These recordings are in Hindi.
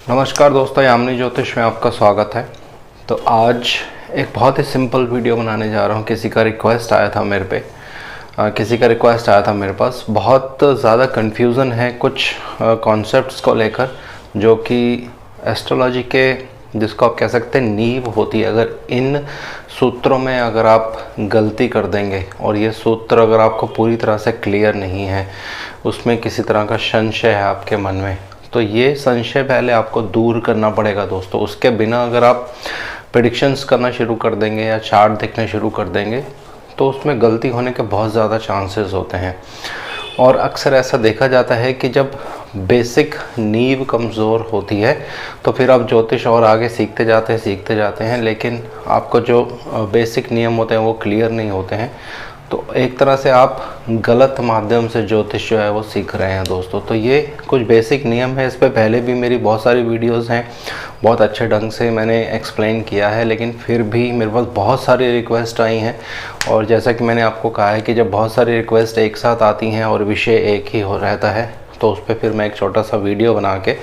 नमस्कार दोस्तों, यामिनी ज्योतिष में आपका स्वागत है। तो आज एक बहुत ही सिंपल वीडियो बनाने जा रहा हूँ। किसी का रिक्वेस्ट आया था मेरे पास। बहुत ज़्यादा कन्फ्यूज़न है कुछ कॉन्सेप्ट्स को लेकर, जो कि एस्ट्रोलॉजी के जिसको आप कह सकते हैं नींव होती है। अगर इन सूत्रों में अगर आप गलती कर देंगे और ये सूत्र अगर आपको पूरी तरह से क्लियर नहीं है, उसमें किसी तरह का संशय है आपके मन में, तो ये संशय पहले आपको दूर करना पड़ेगा दोस्तों। उसके बिना अगर आप प्रेडिक्शंस करना शुरू कर देंगे या चार्ट देखने शुरू कर देंगे तो उसमें गलती होने के बहुत ज़्यादा चांसेस होते हैं। और अक्सर ऐसा देखा जाता है कि जब बेसिक नींव कमज़ोर होती है तो फिर आप ज्योतिष और आगे सीखते जाते हैं, लेकिन आपको जो बेसिक नियम होते हैं वो क्लियर नहीं होते हैं। तो एक तरह से आप गलत माध्यम से ज्योतिष जो है वो सीख रहे हैं दोस्तों। तो ये कुछ बेसिक नियम है। इस पे पहले भी मेरी बहुत सारी वीडियोस हैं, बहुत अच्छे ढंग से मैंने एक्सप्लेन किया है, लेकिन फिर भी मेरे पास बहुत सारी रिक्वेस्ट आई हैं। और जैसा कि मैंने आपको कहा है कि जब बहुत सारी रिक्वेस्ट एक साथ आती हैं और विषय एक ही हो रहता है, तो उस पर फिर मैं एक छोटा सा वीडियो बना के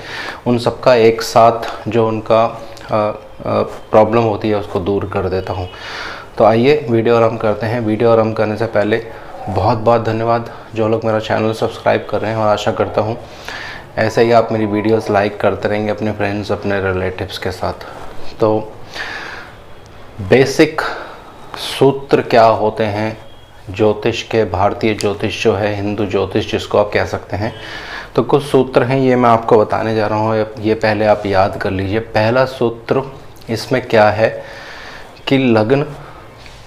उन सबका एक साथ जो उनका प्रॉब्लम होती है उसको दूर कर देता हूँ। तो आइए वीडियो आरंभ करते हैं। वीडियो आरंभ करने से पहले बहुत बहुत धन्यवाद जो लोग मेरा चैनल सब्सक्राइब कर रहे हैं, और आशा करता हूँ ऐसे ही आप मेरी वीडियोस लाइक करते रहेंगे अपने फ्रेंड्स, अपने रिलेटिव्स के साथ। तो बेसिक सूत्र क्या होते हैं ज्योतिष के, भारतीय ज्योतिष जो है, हिंदू ज्योतिष जिसको आप कह सकते हैं, तो कुछ सूत्र हैं ये मैं आपको बताने जा रहा हूँ। ये पहले आप याद कर लीजिए। पहला सूत्र इसमें क्या है कि लग्न,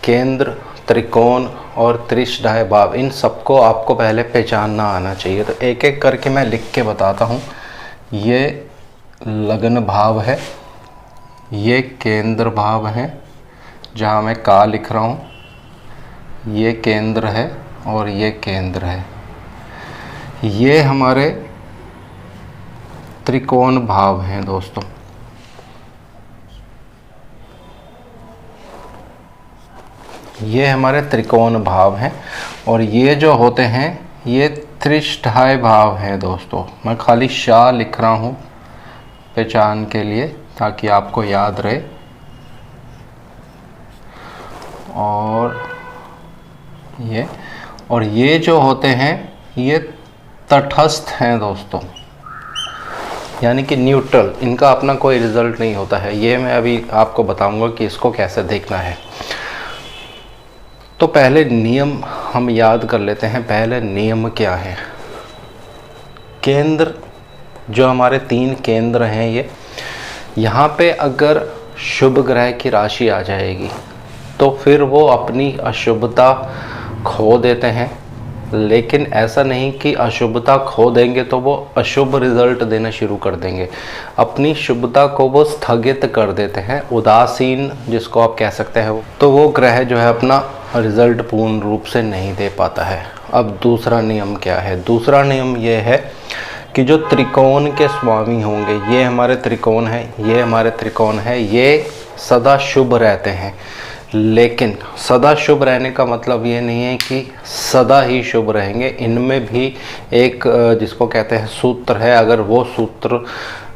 केंद्र, त्रिकोण और त्रिशदाय भाव, इन सबको आपको पहले पहचानना आना चाहिए। तो एक एक करके मैं लिख के बताता हूँ। ये लग्न भाव है, ये केंद्र भाव है जहाँ मैं का लिख रहा हूँ, ये केंद्र है और ये केंद्र है। ये हमारे त्रिकोण भाव हैं दोस्तों। ये हमारे त्रिकोण भाव हैं, और ये जो होते हैं ये त्रिष्ठाय भाव हैं दोस्तों। मैं खाली शाह लिख रहा हूँ पहचान के लिए ताकि आपको याद रहे। और ये जो होते हैं ये तटस्थ हैं दोस्तों, यानी कि न्यूट्रल। इनका अपना कोई रिजल्ट नहीं होता है। ये मैं अभी आपको बताऊंगा कि इसको कैसे देखना है। तो पहले नियम हम याद कर लेते हैं। पहले नियम क्या है? केंद्र, जो हमारे 3 केंद्र हैं, ये यहाँ पे अगर शुभ ग्रह की राशि आ जाएगी तो फिर वो अपनी अशुभता खो देते हैं। लेकिन ऐसा नहीं कि अशुभता खो देंगे तो वो अशुभ रिजल्ट देना शुरू कर देंगे। अपनी शुभता को वो स्थगित कर देते हैं, उदासीन जिसको आप कह सकते हैं। तो वो ग्रह जो है अपना रिजल्ट पूर्ण रूप से नहीं दे पाता है। अब दूसरा नियम क्या है? दूसरा नियम ये है कि जो त्रिकोण के स्वामी होंगे, ये हमारे त्रिकोण है, ये हमारे त्रिकोण है, ये सदा शुभ रहते हैं। लेकिन सदा शुभ रहने का मतलब ये नहीं है कि सदा ही शुभ रहेंगे। इनमें भी एक जिसको कहते हैं सूत्र है। अगर वो सूत्र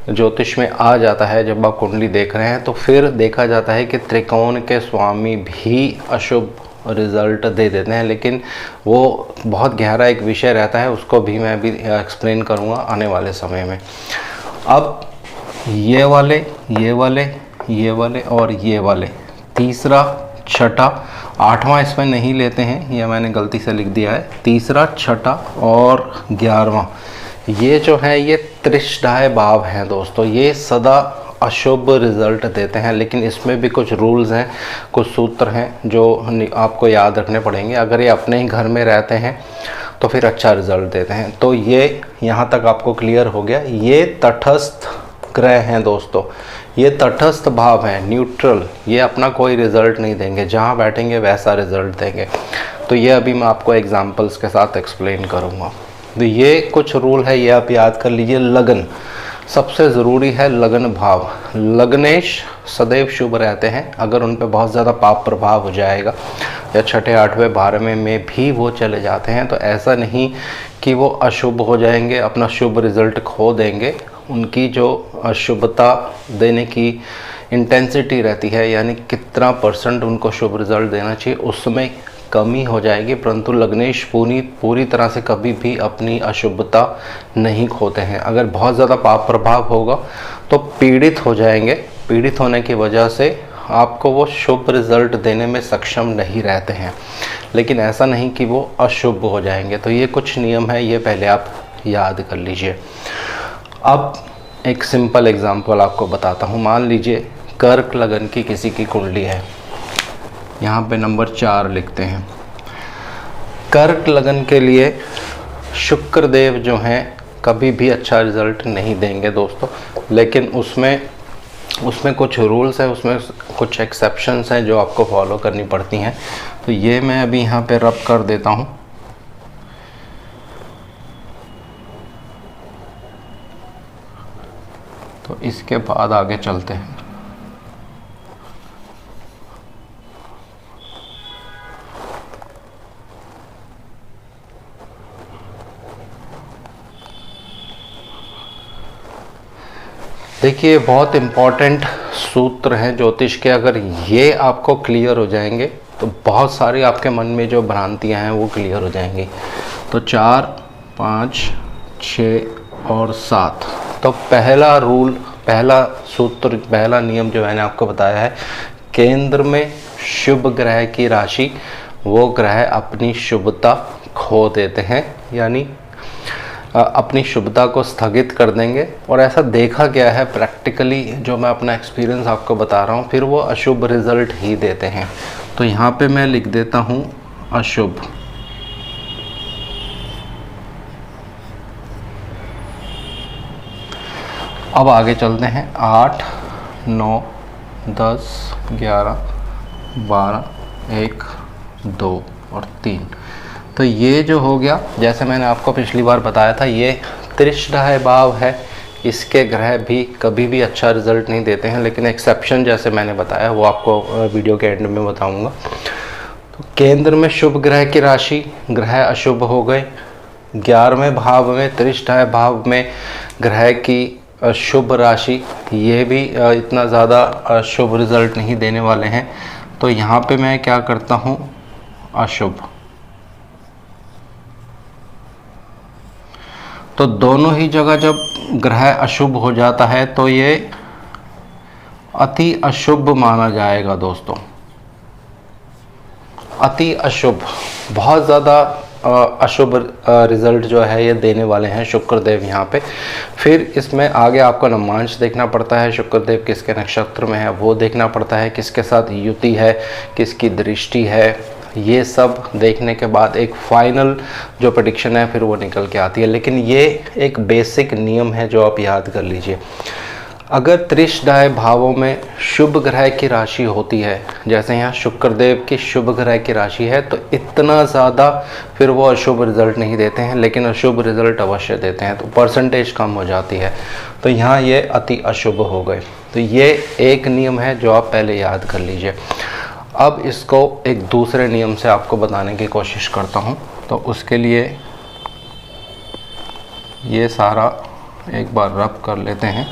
ज्योतिष में आ जाता है, जब आप कुंडली देख रहे हैं, तो फिर देखा जाता है कि त्रिकोण के स्वामी भी अशुभ रिजल्ट दे देते हैं। लेकिन वो बहुत गहरा एक विषय रहता है, उसको भी मैं अभी एक्सप्लेन करूँगा आने वाले समय में। अब ये वाले और ये वाले, तीसरा, छठा, 8वां इसमें नहीं लेते हैं, यह मैंने गलती से लिख दिया है। तीसरा, छठा और 11वां, ये जो है ये त्रिशदाय भाव हैं दोस्तों। ये सदा अशुभ रिजल्ट देते हैं। लेकिन इसमें भी कुछ रूल्स हैं, कुछ सूत्र हैं जो आपको याद रखने पड़ेंगे। अगर ये अपने ही घर में रहते हैं तो फिर अच्छा रिजल्ट देते हैं। तो ये यहाँ तक आपको क्लियर हो गया। ये तटस्थ ग्रह हैं दोस्तों, ये तटस्थ भाव हैं, न्यूट्रल। ये अपना कोई रिजल्ट नहीं देंगे, जहाँ बैठेंगे वैसा रिजल्ट देंगे। तो ये अभी मैं आपको एग्जांपल्स के साथ एक्सप्लेन करूँगा। तो ये कुछ रूल है, ये आप याद कर लीजिए। लगन सबसे ज़रूरी है, लगन भाव। लग्नेश सदैव शुभ रहते हैं। अगर उन पर बहुत ज़्यादा पाप प्रभाव हो जाएगा या छठे 8वें 12वें में भी वो चले जाते हैं, तो ऐसा नहीं कि वो अशुभ हो जाएंगे, अपना शुभ रिजल्ट खो देंगे। उनकी जो अशुभता देने की इंटेंसिटी रहती है, यानी कितना % उनको शुभ रिजल्ट देना चाहिए, उसमें कमी हो जाएगी। परंतु लग्नेश पूरी तरह से कभी भी अपनी अशुभता नहीं खोते हैं। अगर बहुत ज़्यादा पाप प्रभाव होगा तो पीड़ित हो जाएंगे। पीड़ित होने की वजह से आपको वो शुभ रिजल्ट देने में सक्षम नहीं रहते हैं, लेकिन ऐसा नहीं कि वो अशुभ हो जाएंगे। तो ये कुछ नियम है, ये पहले आप याद कर लीजिए। अब एक सिंपल एग्जांपल आपको बताता हूँ। मान लीजिए कर्क लगन की किसी की कुंडली है, यहाँ पे नंबर 4 लिखते हैं। कर्क लगन के लिए शुक्र देव जो हैं कभी भी अच्छा रिजल्ट नहीं देंगे दोस्तों, लेकिन उसमें कुछ रूल्स हैं, उसमें कुछ एक्सेप्शंस हैं जो आपको फॉलो करनी पड़ती हैं। तो ये मैं अभी यहाँ पे रब कर देता हूँ। तो इसके बाद आगे चलते हैं। देखिए बहुत इम्पॉर्टेंट सूत्र हैं ज्योतिष के। अगर ये आपको क्लियर हो जाएंगे तो बहुत सारी आपके मन में जो भ्रांतियां हैं वो क्लियर हो जाएंगी। तो 4, 5, 6 और 7। तो पहला रूल, पहला सूत्र, पहला नियम जो मैंने आपको बताया है, केंद्र में शुभ ग्रह की राशि, वो ग्रह अपनी शुभता खो देते हैं, यानी अपनी शुभता को स्थगित कर देंगे। और ऐसा देखा गया है प्रैक्टिकली, जो मैं अपना एक्सपीरियंस आपको बता रहा हूँ, फिर वो अशुभ रिजल्ट ही देते हैं। तो यहाँ पे मैं लिख देता हूँ अशुभ। अब आगे चलते हैं। 8, 9, 10, 11, 12, 1, 2 और 3। तो ये जो हो गया, जैसे मैंने आपको पिछली बार बताया था, ये त्रिशराय भाव है। इसके ग्रह भी कभी भी अच्छा रिजल्ट नहीं देते हैं, लेकिन एक्सेप्शन जैसे मैंने बताया वो आपको वीडियो के एंड में बताऊंगा। तो केंद्र में शुभ ग्रह की राशि, ग्रह अशुभ हो गए। 11वें भाव में, त्रिशराय भाव में ग्रह की शुभ राशि, ये भी इतना ज़्यादा शुभ रिजल्ट नहीं देने वाले हैं। तो यहाँ पे मैं क्या करता हूँ, अशुभ। तो दोनों ही जगह जब ग्रह अशुभ हो जाता है तो ये अति अशुभ माना जाएगा दोस्तों। अति अशुभ, बहुत ज़्यादा अशुभ रिजल्ट जो है ये देने वाले हैं शुक्रदेव यहाँ पे। फिर इसमें आगे आपको नमांश देखना पड़ता है, शुक्रदेव किसके नक्षत्र में है वो देखना पड़ता है, किसके साथ युति है, किसकी दृष्टि है, ये सब देखने के बाद एक फाइनल जो प्रेडिक्शन है फिर वो निकल के आती है। लेकिन ये एक बेसिक नियम है जो आप याद कर लीजिए। अगर त्रिशराय भावों में शुभ ग्रह की राशि होती है, जैसे यहाँ शुक्रदेव की शुभ ग्रह की राशि है, तो इतना ज़्यादा फिर वो अशुभ रिजल्ट नहीं देते हैं, लेकिन अशुभ रिजल्ट अवश्य देते हैं। तो परसेंटेज कम हो जाती है। तो यहाँ ये अति अशुभ हो गए। तो ये एक नियम है जो आप पहले याद कर लीजिए। अब इसको एक दूसरे नियम से आपको बताने की कोशिश करता हूँ। तो उसके लिए ये सारा एक बार रब कर लेते हैं।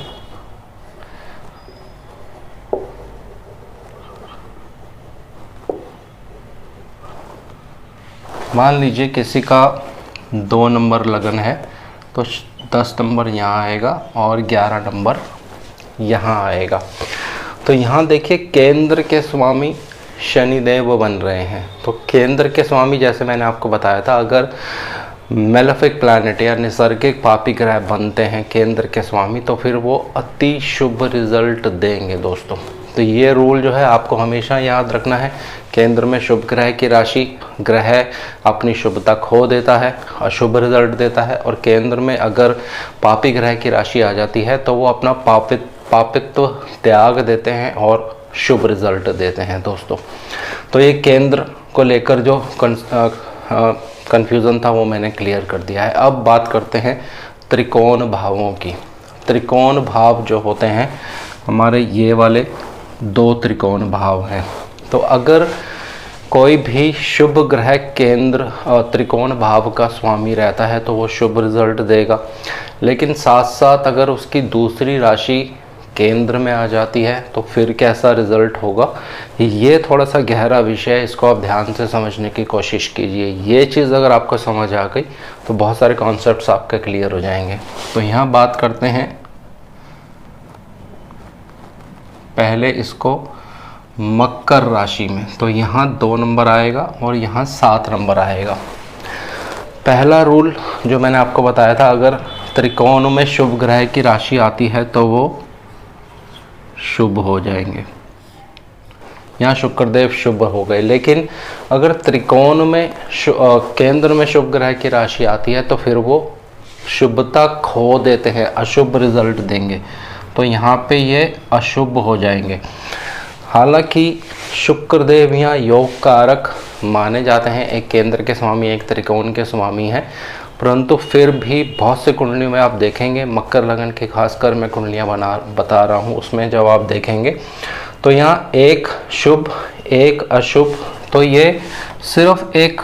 मान लीजिए किसी का 2 नंबर लगन है, तो 10 नंबर यहाँ आएगा और 11 नंबर यहाँ आएगा। तो यहाँ देखिए केंद्र के स्वामी शनिदेव बन रहे हैं। तो केंद्र के स्वामी, जैसे मैंने आपको बताया था, अगर मेलेफिक प्लैनेट या नैसर्गिक पापी ग्रह बनते हैं केंद्र के स्वामी, तो फिर वो अति शुभ रिजल्ट देंगे दोस्तों। तो ये रूल जो है आपको हमेशा याद रखना है। केंद्र में शुभ ग्रह की राशि, ग्रह अपनी शुभता खो देता है, अशुभ रिजल्ट देता है। और केंद्र में अगर पापी ग्रह की राशि आ जाती है तो वो अपना पापित्व त्याग देते हैं और शुभ रिजल्ट देते हैं दोस्तों। तो ये केंद्र को लेकर जो कन्फ्यूज़न था वो मैंने क्लियर कर दिया है। अब बात करते हैं त्रिकोण भावों की। त्रिकोण भाव जो होते हैं हमारे, ये वाले 2 त्रिकोण भाव हैं। तो अगर कोई भी शुभ ग्रह केंद्र त्रिकोण भाव का स्वामी रहता है तो वो शुभ रिजल्ट देगा, लेकिन साथ साथ अगर उसकी दूसरी राशि केंद्र में आ जाती है तो फिर कैसा रिजल्ट होगा, ये थोड़ा सा गहरा विषय है, इसको आप ध्यान से समझने की कोशिश कीजिए। ये चीज़ अगर आपको समझ आ गई तो बहुत सारे कॉन्सेप्ट्स आपके क्लियर हो जाएंगे। तो यहाँ बात करते हैं पहले इसको मकर राशि में। तो यहाँ 2 नंबर आएगा और यहाँ 7 नंबर आएगा। पहला रूल जो मैंने आपको बताया था, अगर त्रिकोण में शुभ ग्रह की राशि आती है तो वो शुभ हो जाएंगे। यहाँ शुक्रदेव शुभ हो गए, लेकिन अगर त्रिकोण में केंद्र में शुभ ग्रह की राशि आती है तो फिर वो शुभता खो देते हैं, अशुभ रिजल्ट देंगे। तो यहाँ पे ये अशुभ हो जाएंगे। हालांकि शुक्रदेव यहाँ योग कारक माने जाते हैं, एक केंद्र के स्वामी एक त्रिकोण के स्वामी हैं, परंतु फिर भी बहुत से कुंडलियों में आप देखेंगे, मकर लगन की खासकर मैं कुंडलियाँ बता रहा हूँ, उसमें जब आप देखेंगे तो यहाँ एक शुभ एक अशुभ, तो ये सिर्फ एक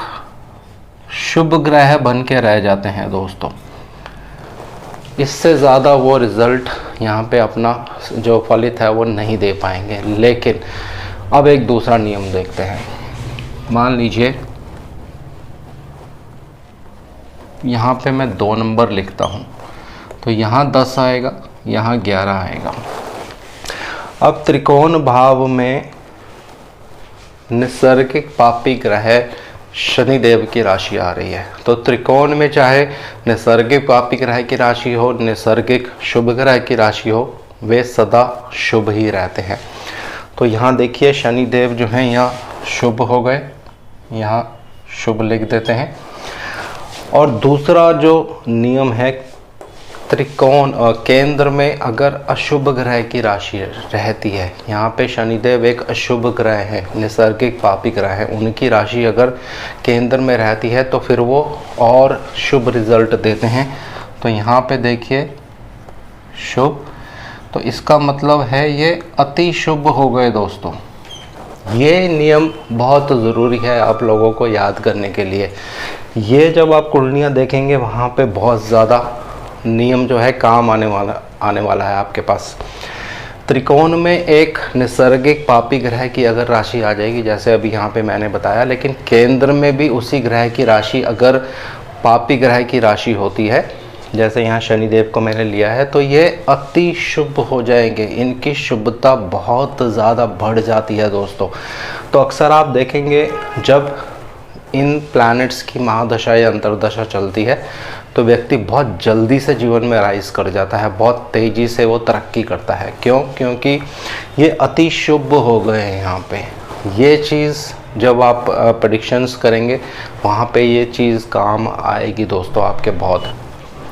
शुभ ग्रह बन के रह जाते हैं दोस्तों। इससे ज़्यादा वो रिज़ल्ट यहाँ पे अपना जो फलित है वो नहीं दे पाएंगे। लेकिन अब एक दूसरा नियम देखते हैं। मान लीजिए यहाँ पे मैं 2 नंबर लिखता हूँ तो यहाँ 10 आएगा, यहाँ 11 आएगा। अब त्रिकोण भाव में नैसर्गिक पापी ग्रह शनिदेव की राशि आ रही है, तो त्रिकोण में चाहे नैसर्गिक पापी ग्रह की राशि हो, नैसर्गिक शुभ ग्रह की राशि हो, वे सदा शुभ ही रहते हैं। तो यहाँ देखिए शनिदेव जो हैं यहाँ शुभ हो गए, यहाँ शुभ लिख देते हैं। और दूसरा जो नियम है, त्रिकोण केंद्र में अगर अशुभ ग्रह की राशि रहती है, यहाँ पे शनिदेव एक अशुभ ग्रह है, नैसर्गिक पापी ग्रह है, उनकी राशि अगर केंद्र में रहती है तो फिर वो और शुभ रिजल्ट देते हैं। तो यहाँ पे देखिए शुभ, तो इसका मतलब है ये अति शुभ हो गए दोस्तों। ये नियम बहुत ज़रूरी है आप लोगों को याद करने के लिए। ये जब आप कुंडलियाँ देखेंगे वहाँ पे बहुत ज़्यादा नियम जो है काम आने वाला है आपके पास। त्रिकोण में एक नैसर्गिक पापी ग्रह की अगर राशि आ जाएगी, जैसे अभी यहाँ पे मैंने बताया, लेकिन केंद्र में भी उसी ग्रह की राशि अगर पापी ग्रह की राशि होती है, जैसे यहाँ शनिदेव को मैंने लिया है, तो ये अति शुभ हो जाएंगे। इनकी शुभता बहुत ज़्यादा बढ़ जाती है दोस्तों। तो अक्सर आप देखेंगे जब इन प्लैनेट्स की महादशा या अंतर्दशा चलती है तो व्यक्ति बहुत जल्दी से जीवन में राइज कर जाता है, बहुत तेज़ी से वो तरक्की करता है। क्यों? क्योंकि ये अति शुभ हो गए हैं यहाँ पे। ये चीज़ जब आप प्रेडिक्शंस करेंगे वहाँ पे ये चीज़ काम आएगी दोस्तों आपके बहुत।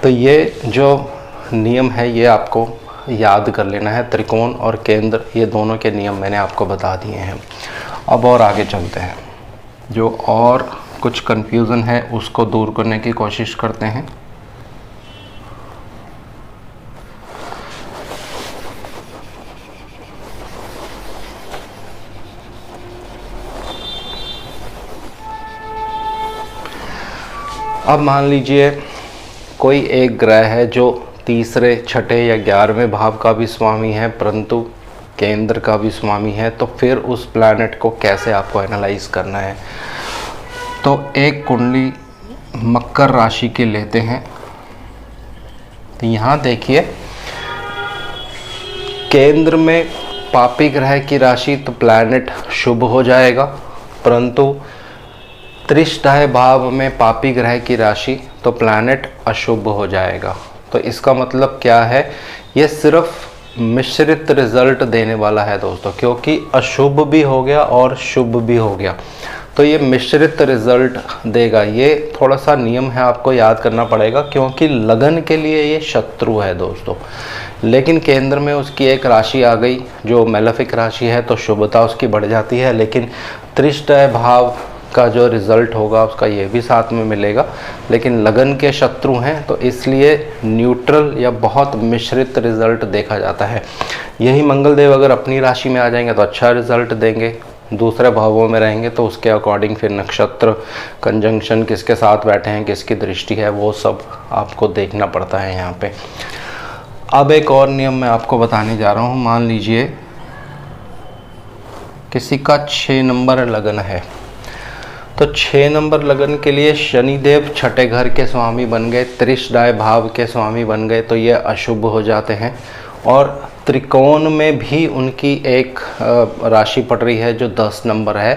तो ये जो नियम है ये आपको याद कर लेना है। त्रिकोण और केंद्र ये दोनों के नियम मैंने आपको बता दिए हैं। अब और आगे चलते हैं, जो और कुछ कन्फ्यूज़न है उसको दूर करने की कोशिश करते हैं। अब मान लीजिए कोई एक ग्रह है जो तीसरे, छठे या 11वें भाव का भी स्वामी है परंतु केंद्र का भी स्वामी है, तो फिर उस प्लैनेट को कैसे आपको एनालाइज करना है। तो एक कुंडली मकर राशि के लेते हैं। तो यहाँ देखिए केंद्र में पापी ग्रह की राशि तो प्लैनेट शुभ हो जाएगा, परंतु त्रिष्टाय भाव में पापी ग्रह की राशि तो प्लैनेट अशुभ हो जाएगा। तो इसका मतलब क्या है, ये सिर्फ मिश्रित रिजल्ट देने वाला है दोस्तों, क्योंकि अशुभ भी हो गया और शुभ भी हो गया, तो ये मिश्रित रिजल्ट देगा। ये थोड़ा सा नियम है, आपको याद करना पड़ेगा, क्योंकि लगन के लिए ये शत्रु है दोस्तों। लेकिन केंद्र में उसकी एक राशि आ गई जो मेलेफिक राशि है, तो शुभता उसकी बढ़ जाती है। लेकिन त्रिष्टाय भाव का जो रिज़ल्ट होगा उसका ये भी साथ में मिलेगा, लेकिन लगन के शत्रु हैं तो इसलिए न्यूट्रल या बहुत मिश्रित रिज़ल्ट देखा जाता है। यही मंगल देव अगर अपनी राशि में आ जाएंगे तो अच्छा रिज़ल्ट देंगे, दूसरे भावों में रहेंगे तो उसके अकॉर्डिंग फिर नक्षत्र कंजंक्शन किसके साथ बैठे हैं, किसकी दृष्टि है, वो सब आपको देखना पड़ता है यहाँ पे। अब एक और नियम मैं आपको बताने जा रहा हूँ। मान लीजिए किसी का 6 नंबर लगन है, तो 6 नंबर लगन के लिए शनिदेव छठे घर के स्वामी बन गए, त्रिशदाय भाव के स्वामी बन गए, तो ये अशुभ हो जाते हैं। और त्रिकोण में भी उनकी एक राशि पड़ रही है जो 10 नंबर है,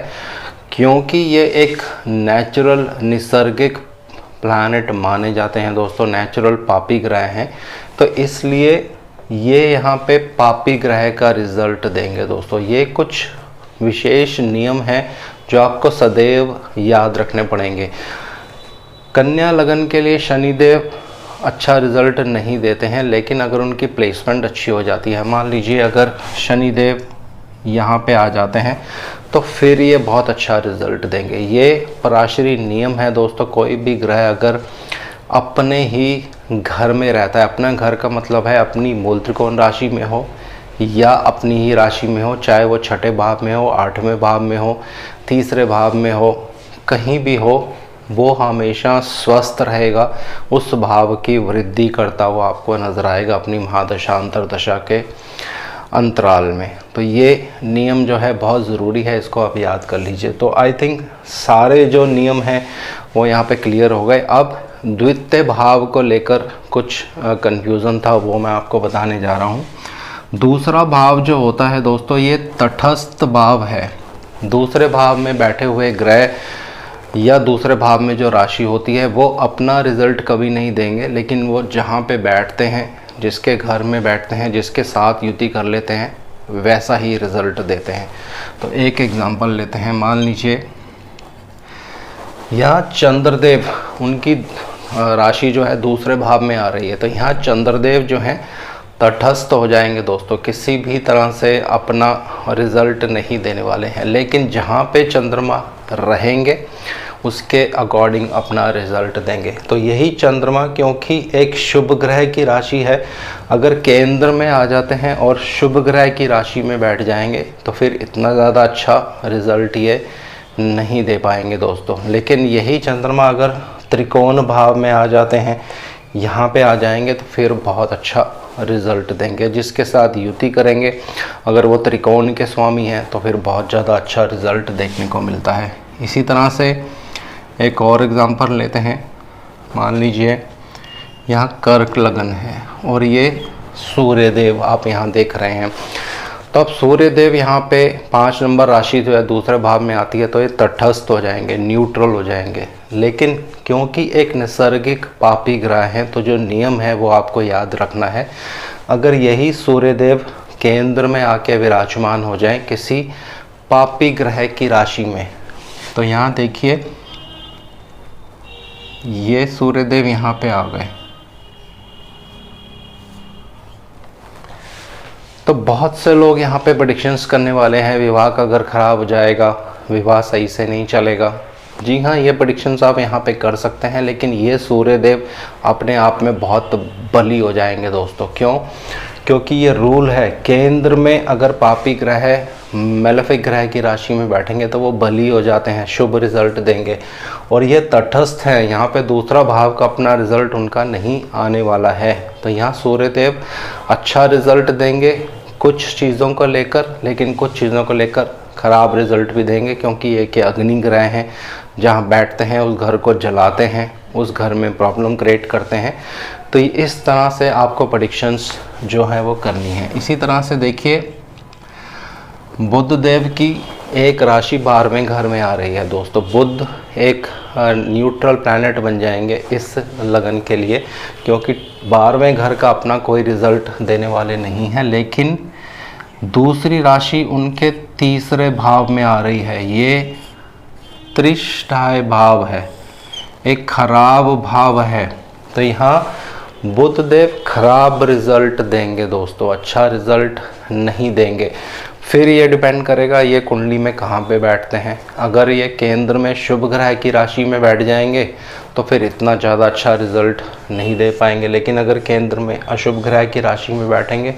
क्योंकि ये एक नेचुरल निसर्गिक प्लैनेट माने जाते हैं दोस्तों, नेचुरल पापी ग्रह हैं, तो इसलिए ये यहाँ पे पापी ग्रह का रिजल्ट देंगे दोस्तों। ये कुछ विशेष नियम हैं जो आपको सदैव याद रखने पड़ेंगे। कन्या लगन के लिए शनिदेव अच्छा रिजल्ट नहीं देते हैं, लेकिन अगर उनकी प्लेसमेंट अच्छी हो जाती है, मान लीजिए अगर शनिदेव यहाँ पे आ जाते हैं तो फिर ये बहुत अच्छा रिजल्ट देंगे। ये पराशरी नियम है दोस्तों। कोई भी ग्रह अगर अपने ही घर में रहता है, अपना घर का मतलब है अपनी मूल त्रिकोण राशि में हो या अपनी ही राशि में हो, चाहे वो छठे भाव में हो, 8वें भाव में हो, तीसरे भाव में हो, कहीं भी हो, वो हमेशा स्वस्थ रहेगा, उस भाव की वृद्धि करता हुआ आपको नजर आएगा अपनी महादशा अंतरदशा के अंतराल में। तो ये नियम जो है बहुत ज़रूरी है, इसको आप याद कर लीजिए। तो आई थिंक सारे जो नियम हैं वो यहाँ पे क्लियर हो गए। अब द्वितीय भाव को लेकर कुछ कन्फ्यूज़न था, वो मैं आपको बताने जा रहा हूँ। दूसरा भाव जो होता है दोस्तों, ये तटस्थ भाव है। दूसरे भाव में बैठे हुए ग्रह या दूसरे भाव में जो राशि होती है वो अपना रिजल्ट कभी नहीं देंगे, लेकिन वो जहाँ पे बैठते हैं, जिसके घर में बैठते हैं, जिसके साथ युति कर लेते हैं, वैसा ही रिजल्ट देते हैं। तो एक एग्जांपल लेते हैं। मान लीजिए यहाँ चंद्रदेव, उनकी राशि जो है दूसरे भाव में आ रही है, तो यहाँ चंद्रदेव जो हैं तटस्थ हो जाएंगे दोस्तों, किसी भी तरह से अपना रिजल्ट नहीं देने वाले हैं। लेकिन जहाँ पे चंद्रमा रहेंगे उसके अकॉर्डिंग अपना रिजल्ट देंगे। तो यही चंद्रमा, क्योंकि एक शुभ ग्रह की राशि है, अगर केंद्र में आ जाते हैं और शुभ ग्रह की राशि में बैठ जाएंगे तो फिर इतना ज़्यादा अच्छा रिजल्ट ये नहीं दे पाएंगे दोस्तों। लेकिन यही चंद्रमा अगर त्रिकोण भाव में आ जाते हैं, यहाँ पे आ जाएंगे, तो फिर बहुत अच्छा रिजल्ट देंगे। जिसके साथ युति करेंगे, अगर वो त्रिकोण के स्वामी हैं, तो फिर बहुत ज़्यादा अच्छा रिजल्ट देखने को मिलता है। इसी तरह से एक और एग्जांपल लेते हैं। मान लीजिए यहाँ कर्क लगन है और ये सूर्यदेव आप यहाँ देख रहे हैं, तो अब सूर्यदेव यहाँ पे 5 नंबर राशि जो है दूसरे भाव में आती है, तो ये तटस्थ हो जाएंगे, न्यूट्रल हो जाएंगे। लेकिन क्योंकि एक नैसर्गिक पापी ग्रह हैं, तो जो नियम है वो आपको याद रखना है। अगर यही सूर्यदेव केंद्र में आके विराजमान हो जाए किसी पापी ग्रह की राशि में, तो यहाँ देखिए ये सूर्यदेव यहाँ पे आ गए, तो बहुत से लोग यहाँ पे प्रेडिक्शंस करने वाले हैं विवाह का अगर ख़राब हो जाएगा, विवाह सही से नहीं चलेगा। जी हाँ, ये प्रेडिक्शंस आप यहाँ पे कर सकते हैं, लेकिन ये सूर्यदेव अपने आप में बहुत बली हो जाएंगे दोस्तों। क्यों? क्योंकि ये रूल है, केंद्र में अगर पापी ग्रह मेलेफिक ग्रह की राशि में बैठेंगे तो वो बली हो जाते हैं, शुभ रिजल्ट देंगे। और ये तटस्थ हैं, यहाँ पे दूसरा भाव का अपना रिजल्ट उनका नहीं आने वाला है। तो यहाँ सूर्यदेव अच्छा रिजल्ट देंगे कुछ चीज़ों को लेकर, लेकिन कुछ चीज़ों को लेकर ख़राब रिजल्ट भी देंगे, क्योंकि ये कि अग्नि ग्रह हैं, जहाँ बैठते हैं उस घर को जलाते हैं, उस घर में प्रॉब्लम क्रिएट करते हैं। तो इस तरह से आपको प्रेडिक्शंस जो है वो करनी है। इसी तरह से देखिए बुध देव की एक राशि 12वें घर में आ रही है दोस्तों। बुध एक न्यूट्रल प्लैनेट बन जाएंगे इस लगन के लिए, क्योंकि 12वें घर का अपना कोई रिजल्ट देने वाले नहीं है। लेकिन दूसरी राशि उनके तीसरे भाव में आ रही है, ये त्रिष्ठाय भाव है, एक खराब भाव है। तो यहाँ बुध देव खराब रिजल्ट देंगे दोस्तों, अच्छा रिजल्ट नहीं देंगे। फिर ये डिपेंड करेगा ये कुंडली में कहाँ पे बैठते हैं। अगर ये केंद्र में शुभ ग्रह की राशि में बैठ जाएंगे तो फिर इतना ज़्यादा अच्छा रिजल्ट नहीं दे पाएंगे। लेकिन अगर केंद्र में अशुभ ग्रह की राशि में बैठेंगे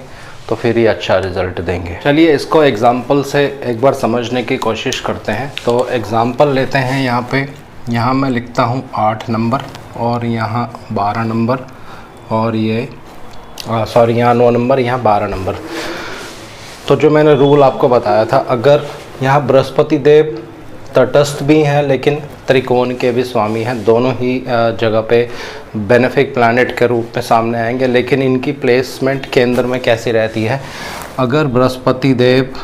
तो फिर ये अच्छा रिज़ल्ट देंगे। चलिए इसको एग्ज़ाम्पल से एक बार समझने की कोशिश करते हैं। तो एग्ज़ाम्पल लेते हैं यहाँ पे, यहाँ मैं लिखता हूँ 8 नंबर और यहाँ 12 नंबर और ये सॉरी यहाँ 9 नंबर, यहाँ 12 नंबर। तो जो मैंने रूल आपको बताया था, अगर यहाँ बृहस्पति देव तटस्थ भी हैं लेकिन त्रिकोण के भी स्वामी हैं, दोनों ही जगह पे बेनिफिक प्लैनेट के रूप में सामने आएंगे, लेकिन इनकी प्लेसमेंट केंद्र में कैसी रहती है। अगर बृहस्पति देव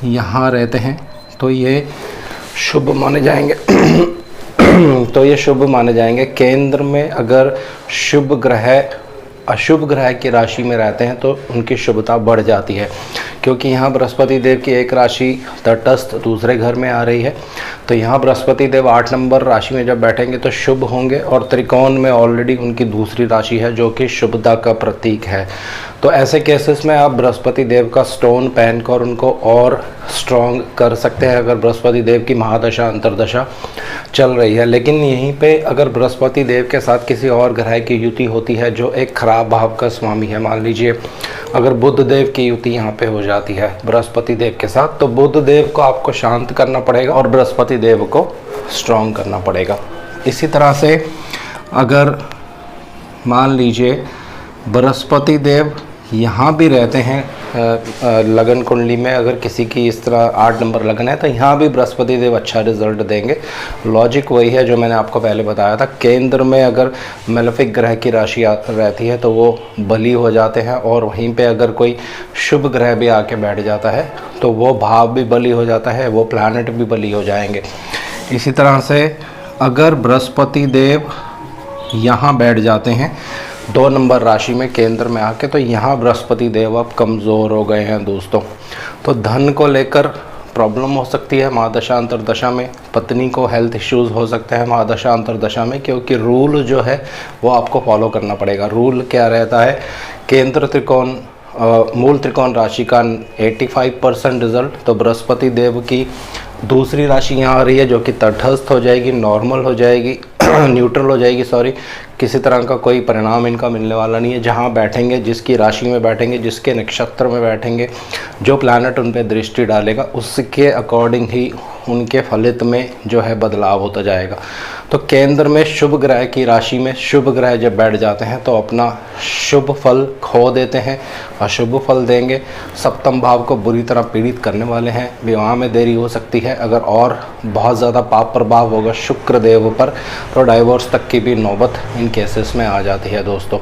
यहाँ रहते हैं तो ये शुभ माने जाएंगे तो ये शुभ माने जाएंगे। केंद्र में अगर शुभ ग्रह अशुभ ग्रह की राशि में रहते हैं तो उनकी शुभता बढ़ जाती है, क्योंकि यहाँ बृहस्पति देव की एक राशि तटस्थ दूसरे घर में आ रही है। तो यहाँ बृहस्पति देव 8 नंबर राशि में जब बैठेंगे तो शुभ होंगे, और त्रिकोण में ऑलरेडी उनकी दूसरी राशि है जो कि शुभता का प्रतीक है। तो ऐसे केसेस में आप बृहस्पति देव का स्टोन पहनकर उनको और स्ट्रॉन्ग कर सकते हैं अगर बृहस्पति देव की महादशा अंतरदशा चल रही है। लेकिन यहीं पे अगर बृहस्पति देव के साथ किसी और ग्रह की युति होती है जो एक खराब भाव का स्वामी है, मान लीजिए अगर बुध देव की युति यहाँ पे हो जाती है बृहस्पति देव के साथ, तो बुध देव को आपको शांत करना पड़ेगा और बृहस्पति देव को स्ट्रॉन्ग करना पड़ेगा। इसी तरह से अगर मान लीजिए बृहस्पति देव यहाँ भी रहते हैं लगन कुंडली में, अगर किसी की इस तरह 8 नंबर लगन है तो यहाँ भी बृहस्पति देव अच्छा रिजल्ट देंगे। लॉजिक वही है जो मैंने आपको पहले बताया था। केंद्र में अगर मेलेफिक ग्रह की राशि रहती है तो वो बली हो जाते हैं, और वहीं पे अगर कोई शुभ ग्रह भी आके बैठ जाता है तो वो भाव भी बली हो जाता है, वो प्लैनेट भी बली हो जाएंगे। इसी तरह से अगर बृहस्पति देव यहाँ बैठ जाते हैं 2 नंबर राशि में केंद्र में आके, तो यहाँ बृहस्पति देव अब कमज़ोर हो गए हैं दोस्तों। तो धन को लेकर प्रॉब्लम हो सकती है महादशा अंतरदशा में, पत्नी को हेल्थ इश्यूज़ हो सकते हैं महादशा अंतरदशा में, क्योंकि रूल जो है वो आपको फॉलो करना पड़ेगा। रूल क्या रहता है, केंद्र त्रिकोण मूल त्रिकोण राशि का 85% रिजल्ट, तो बृहस्पति देव की दूसरी राशि यहाँ आ रही है जो कि तटस्थ हो जाएगी, नॉर्मल हो जाएगी न्यूट्रल हो जाएगी, सॉरी, किसी तरह का कोई परिणाम इनका मिलने वाला नहीं है। जहाँ बैठेंगे, जिसकी राशि में बैठेंगे, जिसके नक्षत्र में बैठेंगे, जो प्लैनेट उन पर दृष्टि डालेगा उसके अकॉर्डिंग ही उनके फलित में जो है बदलाव होता जाएगा। तो केंद्र में शुभ ग्रह की राशि में शुभ ग्रह जब बैठ जाते हैं तो अपना शुभ फल खो देते हैं, अशुभ फल देंगे। सप्तम भाव को बुरी तरह पीड़ित करने वाले हैं, विवाह में देरी हो सकती है। अगर और बहुत ज़्यादा पाप प्रभाव होगा शुक्र देव पर तो डाइवोर्स तक की भी नौबत इन केसेस में आ जाती है दोस्तों।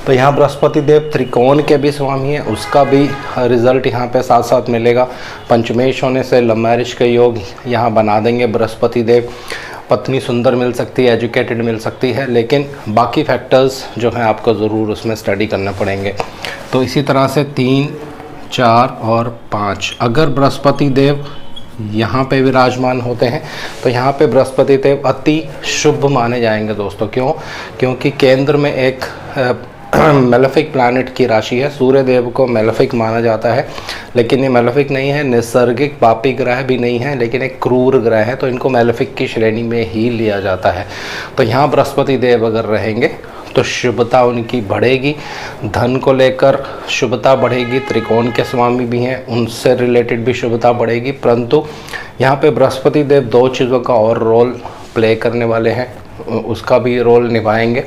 तो यहाँ बृहस्पति देव त्रिकोण के भी स्वामी है, उसका भी रिजल्ट यहाँ पे साथ साथ मिलेगा। पंचमेश होने से लव मैरिज के योग यहाँ बना देंगे बृहस्पति देव। पत्नी सुंदर मिल सकती है, एजुकेटेड मिल सकती है, लेकिन बाकी फैक्टर्स जो हैं आपको ज़रूर उसमें स्टडी करने पड़ेंगे। तो इसी तरह से 3, 4 और 5 अगर बृहस्पति देव यहाँ पे विराजमान होते हैं तो यहाँ पे बृहस्पति देव अति शुभ माने जाएंगे दोस्तों। क्यों? क्योंकि केंद्र में एक मेलेफिक प्लैनेट की राशि है। सूर्य देव को मेलेफिक माना जाता है, लेकिन ये मेलेफिक नहीं है, नैसर्गिक पापी ग्रह भी नहीं है, लेकिन एक क्रूर ग्रह है, तो इनको मेलेफिक की श्रेणी में ही लिया जाता है। तो यहाँ बृहस्पति देव अगर रहेंगे तो शुभता उनकी बढ़ेगी, धन को लेकर शुभता बढ़ेगी। त्रिकोण के स्वामी भी हैं, उनसे रिलेटेड भी शुभता बढ़ेगी। परंतु यहाँ पे बृहस्पति देव 2 चीज़ों का और रोल प्ले करने वाले हैं, उसका भी रोल निभाएंगे,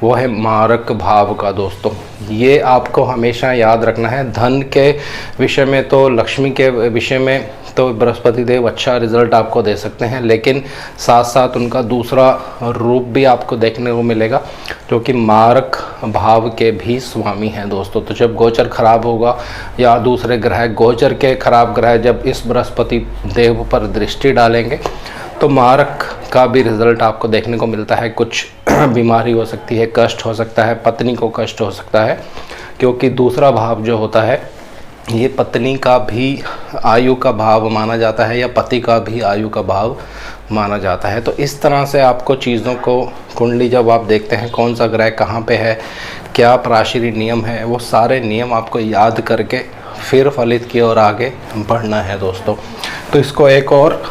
वो है मारक भाव का दोस्तों। ये आपको हमेशा याद रखना है। धन के विषय में तो, लक्ष्मी के विषय में तो बृहस्पति देव अच्छा रिजल्ट आपको दे सकते हैं, लेकिन साथ साथ उनका दूसरा रूप भी आपको देखने को मिलेगा जो कि मारक भाव के भी स्वामी हैं दोस्तों। तो जब गोचर खराब होगा या दूसरे ग्रह गोचर के खराब ग्रह जब इस बृहस्पति देव पर दृष्टि डालेंगे तो मारक का भी रिजल्ट आपको देखने को मिलता है। कुछ बीमारी हो सकती है, कष्ट हो सकता है, पत्नी को कष्ट हो सकता है, क्योंकि दूसरा भाव जो होता है ये पत्नी का भी आयु का भाव माना जाता है या पति का भी आयु का भाव माना जाता है। तो इस तरह से आपको चीज़ों को, कुंडली जब आप देखते हैं कौन सा ग्रह कहाँ पे है, क्या प्राशिरी नियम है, वो सारे नियम आपको याद करके फिर फलित की ओर आगे बढ़ना है दोस्तों। तो इसको एक और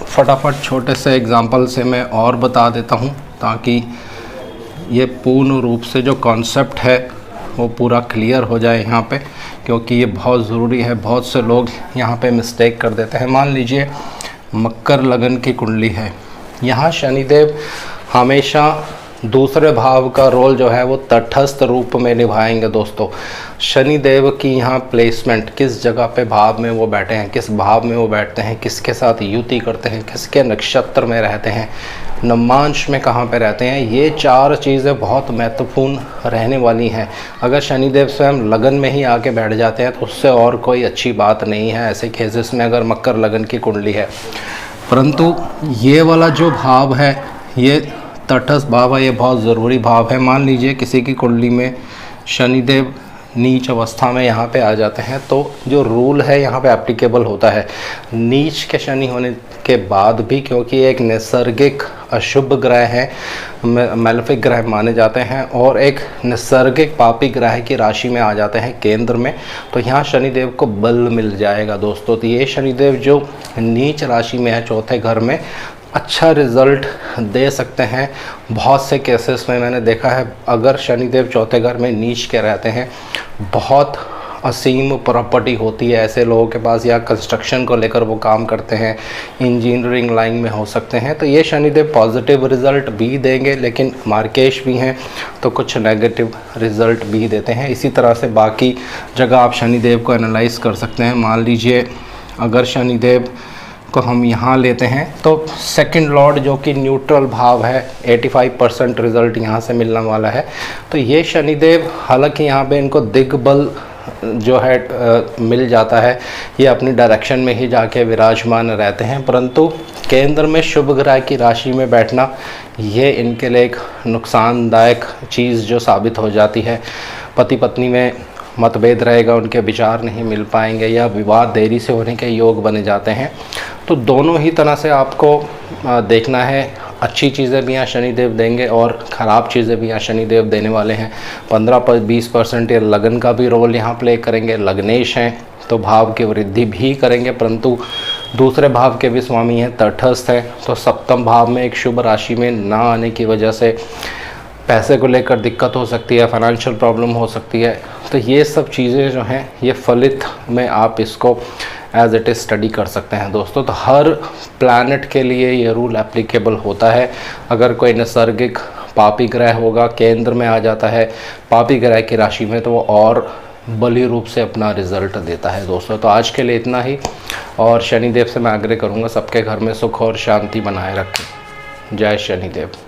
फटाफट छोटे से एग्जाम्पल से मैं और बता देता हूँ ताकि ये पूर्ण रूप से जो कॉन्सेप्ट है वो पूरा क्लियर हो जाए यहाँ पे, क्योंकि ये बहुत ज़रूरी है। बहुत से लोग यहाँ पे मिस्टेक कर देते हैं। मान लीजिए मकर लगन की कुंडली है, यहाँ शनिदेव हमेशा दूसरे भाव का रोल जो है वो तटस्थ रूप में निभाएंगे दोस्तों। शनिदेव की यहाँ प्लेसमेंट, किस जगह पे भाव में वो बैठे हैं, किस भाव में वो बैठते हैं, किसके साथ युति करते हैं, किसके नक्षत्र में रहते हैं, नवमांश में कहाँ पे रहते हैं, ये 4 चीज़ें बहुत महत्वपूर्ण रहने वाली हैं। अगर शनिदेव स्वयं लगन में ही आके बैठ जाते हैं तो उससे और कोई अच्छी बात नहीं है ऐसे केसेस में, अगर मकर लगन की कुंडली है। परंतु ये वाला जो भाव है, ये तटस्थ भाव है, ये बहुत ज़रूरी भाव है। मान लीजिए किसी की कुंडली में शनिदेव नीच अवस्था में यहाँ पे आ जाते हैं, तो जो रूल है यहाँ पे एप्लीकेबल होता है नीच के शनि होने के बाद भी, क्योंकि एक नैसर्गिक अशुभ ग्रह है, मैलेफिक ग्रह माने जाते हैं, और एक नैसर्गिक पापी ग्रह की राशि में आ जाते हैं केंद्र में, तो यहाँ शनिदेव को बल मिल जाएगा दोस्तों। तो ये शनिदेव जो नीच राशि में है, चौथे घर में, अच्छा रिज़ल्ट दे सकते हैं। बहुत से केसेस में मैंने देखा है, अगर शनिदेव चौथे घर में नीच के रहते हैं, बहुत असीम प्रॉपर्टी होती है ऐसे लोगों के पास, या कंस्ट्रक्शन को लेकर वो काम करते हैं, इंजीनियरिंग लाइन में हो सकते हैं। तो ये शनिदेव पॉजिटिव रिज़ल्ट भी देंगे, लेकिन मार्केश भी हैं तो कुछ नेगेटिव रिज़ल्ट भी देते हैं। इसी तरह से बाकी जगह आप शनिदेव को एनालाइज कर सकते हैं। मान लीजिए अगर शनिदेव को हम यहाँ लेते हैं तो सेकंड लॉर्ड जो कि न्यूट्रल भाव है, 85% रिज़ल्ट यहाँ से मिलने वाला है। तो ये शनिदेव, हालांकि यहाँ पे इनको दिग्बल जो है मिल जाता है, ये अपनी डायरेक्शन में ही जाके विराजमान रहते हैं, परंतु केंद्र में शुभ ग्रह की राशि में बैठना ये इनके लिए एक नुकसानदायक चीज़ जो साबित हो जाती है। पति पत्नी में मतभेद रहेगा, उनके विचार नहीं मिल पाएंगे, या विवाद देरी से होने के योग बने जाते हैं। तो दोनों ही तरह से आपको देखना है। अच्छी चीज़ें भी यहाँ शनिदेव देंगे और ख़राब चीज़ें भी यहाँ शनिदेव देने वाले हैं। 15-20% ये लगन का भी रोल यहाँ प्ले करेंगे। लग्नेश हैं तो भाव की वृद्धि भी करेंगे, परंतु दूसरे भाव के भी स्वामी हैं, तटस्थ हैं, तो सप्तम भाव में एक शुभ राशि में ना आने की वजह से पैसे को लेकर दिक्कत हो सकती है, फाइनेंशियल प्रॉब्लम हो सकती है। तो ये सब चीज़ें जो हैं ये फलित में आप इसको एज इट इज़ स्टडी कर सकते हैं दोस्तों। तो हर प्लैनेट के लिए ये रूल एप्लीकेबल होता है। अगर कोई नैसर्गिक पापी ग्रह होगा, केंद्र में आ जाता है पापी ग्रह की राशि में, तो वो और बली रूप से अपना रिजल्ट देता है दोस्तों। तो आज के लिए इतना ही, और शनिदेव से मैं आग्रह करूँगा सबके घर में सुख और शांति बनाए रखें। जय शनिदेव।